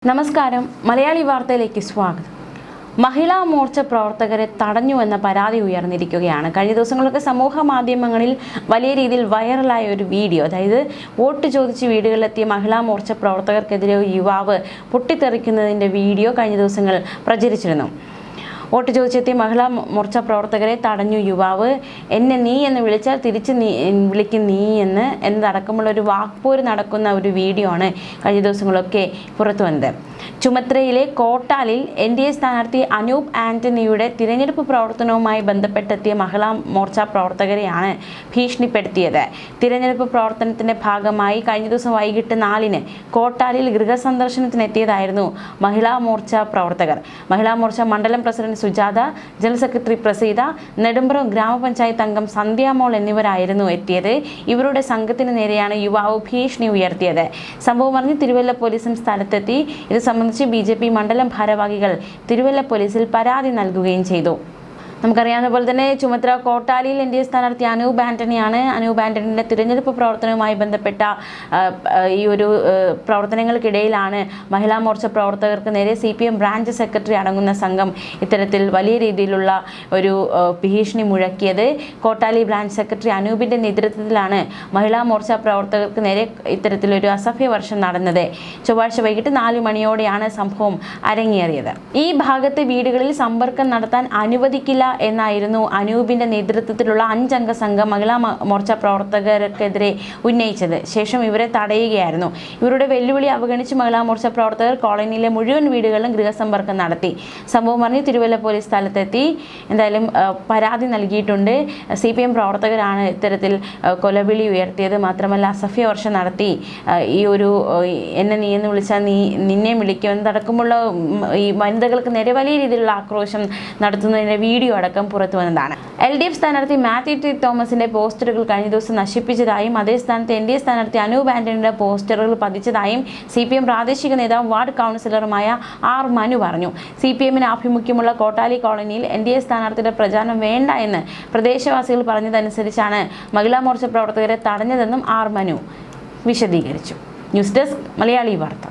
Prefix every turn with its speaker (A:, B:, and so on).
A: നമസ്കാരം മലയാളി വാർത്തയിലേക്ക് സ്വാഗതം. മഹിളാ മോർച്ച പ്രവർത്തകരെ തടഞ്ഞുവെന്ന പരാതി ഉയർന്നിരിക്കുകയാണ്. കഴിഞ്ഞ ദിവസങ്ങളൊക്കെ സമൂഹ മാധ്യമങ്ങളിൽ വലിയ രീതിയിൽ വൈറലായ ഒരു വീഡിയോ, അതായത് വോട്ട് ചോദിച്ച് വീടുകളിലെത്തിയ മഹിളാ മോർച്ച പ്രവർത്തകർക്കെതിരെ യുവാവ് പൊട്ടിത്തെറിക്കുന്നതിൻ്റെ വീഡിയോ കഴിഞ്ഞ ദിവസങ്ങൾ പ്രചരിച്ചിരുന്നു. വോട്ട് ചോദിച്ചെത്തിയ മഹിളാ മോർച്ച പ്രവർത്തകരെ തടഞ്ഞു യുവാവ്. എന്നെ നീ എന്ന് വിളിച്ചാൽ തിരിച്ച് വിളിക്കും നീ എന്നതടക്കമുള്ള ഒരു വാക്പോര് നടക്കുന്ന ഒരു വീഡിയോ ആണ് കഴിഞ്ഞ ദിവസങ്ങളൊക്കെ പുറത്തു വന്നത്. ചുമത്രയിലെ കോട്ടാലിൽ NDA സ്ഥാനാർത്ഥി അനൂപ് ആന്റണിയുടെ തിരഞ്ഞെടുപ്പ് പ്രവർത്തനവുമായി ബന്ധപ്പെട്ടെത്തിയ മഹിളാ മോർച്ച പ്രവർത്തകരെയാണ് ഭീഷണിപ്പെടുത്തിയത്. തിരഞ്ഞെടുപ്പ് പ്രവർത്തനത്തിന്റെ ഭാഗമായി കഴിഞ്ഞ ദിവസം വൈകിട്ട് 4-ന് കോട്ടാലിൽ ഗൃഹസന്ദർശനത്തിനെത്തിയതായിരുന്നു മഹിളാ മോർച്ച പ്രവർത്തകർ. മഹിളാ മോർച്ച മണ്ഡലം president Sujatha, general secretary Praseetha, Nedumparam ഗ്രാമപഞ്ചായത്ത് അംഗം സന്ധ്യാമോൾ എന്നിവരായിരുന്നു എത്തിയത്. ഇവരുടെ സംഘത്തിന് നേരെയാണ് യുവാവ് ഭീഷണി ഉയർത്തിയത്. സംഭവം അറിഞ്ഞ് തിരുവല്ല പോലീസും സ്ഥലത്തെത്തി. ഇത് സംബന്ധിച്ച് BJP മണ്ഡലം ഭാരവാഹികൾ തിരുവല്ല പോലീസിൽ പരാതി നൽകുകയും ചെയ്തു. നമുക്കറിയാവുന്ന പോലെ തന്നെ ചുമത്ര കോട്ടാലിയിൽ NDA സ്ഥാനാർത്ഥി അനൂപ് ആന്റണിയാണ്. അനൂപ് ആന്റണിയുടെ തിരഞ്ഞെടുപ്പ് പ്രവർത്തനവുമായി ബന്ധപ്പെട്ട ഈ ഒരു പ്രവർത്തനങ്ങൾക്കിടയിലാണ് മഹിളാ മോർച്ച പ്രവർത്തകർക്ക് നേരെ CPM ബ്രാഞ്ച് സെക്രട്ടറി അടങ്ങുന്ന സംഘം ഇത്തരത്തിൽ വലിയ രീതിയിലുള്ള ഒരു ഭീഷണി മുഴക്കിയത്. കോട്ടാലി ബ്രാഞ്ച് സെക്രട്ടറി അനൂപിൻ്റെ നേതൃത്വത്തിലാണ് മഹിളാ മോർച്ച പ്രവർത്തകർക്ക് നേരെ ഇത്തരത്തിലൊരു അസഭ്യവർഷം നടന്നത്. ചൊവ്വാഴ്ച വൈകിട്ട് 4 മണിയോടെയാണ് സംഭവം അരങ്ങേറിയത്. ഈ ഭാഗത്തെ വീടുകളിൽ സമ്പർക്കം നടത്താൻ അനുവദിക്കില്ല എന്നായിരുന്നു അനൂപിന്റെ നേതൃത്വത്തിലുള്ള 5-അംഗ സംഘം മഹിളാ മോർച്ച പ്രവർത്തകർക്കെതിരെ ഉന്നയിച്ചത്. ശേഷം ഇവരെ തടയുകയായിരുന്നു. ഇവരുടെ വെല്ലുവിളി അവഗണിച്ച് മഹിളാ മോർച്ച പ്രവർത്തകർ കോളനിയിലെ മുഴുവൻ വീടുകളിലും ഗൃഹസമ്പർക്കം നടത്തി. സംഭവം അറിഞ്ഞ് തിരുവല്ല പോലീസ് സ്ഥലത്തെത്തി. എന്തായാലും പരാതി നൽകിയിട്ടുണ്ട്. CPM പ്രവർത്തകരാണ് ഇത്തരത്തിൽ കൊലവിളി ഉയർത്തിയത്. മാത്രമല്ല അസഭ്യവർഷം നടത്തി. ഈ ഒരു എന്നെ നീ എന്ന് വിളിച്ചാൽ നിന്നെ വിളിക്കും എന്നതടക്കമുള്ള ഈ വനിതകൾക്ക് നേരെ വലിയ രീതിയിലുള്ള ആക്രോശം നടത്തുന്നതിൻ്റെ വീഡിയോ അടക്കം പുറത്തു വന്നതാണ്. LDF സ്ഥാനാർത്ഥി മാത്യു ടി തോമസിന്റെ പോസ്റ്ററുകൾ കഴിഞ്ഞ ദിവസം നശിപ്പിച്ചതായും അതേ സ്ഥാനത്ത് NDA സ്ഥാനാർത്ഥി അനൂപ് ആന്റണിയുടെ പോസ്റ്ററുകൾ പതിച്ചതായും CPM പ്രാദേശിക നേതാവും വാർഡ് കൗൺസിലറുമായ R മനു പറഞ്ഞു. CPMന് ആഭിമുഖ്യമുള്ള കോട്ടാലി കോളനിയിൽ NDA സ്ഥാനാർത്ഥിയുടെ പ്രചാരണം വേണ്ട എന്ന് പ്രദേശവാസികൾ പറഞ്ഞതനുസരിച്ചാണ് മഹിളാ മോർച്ച പ്രവർത്തകരെ തടഞ്ഞതെന്നും R മനു വിശദീകരിച്ചു. ന്യൂസ് ഡെസ്ക് മലയാളി വാർത്ത.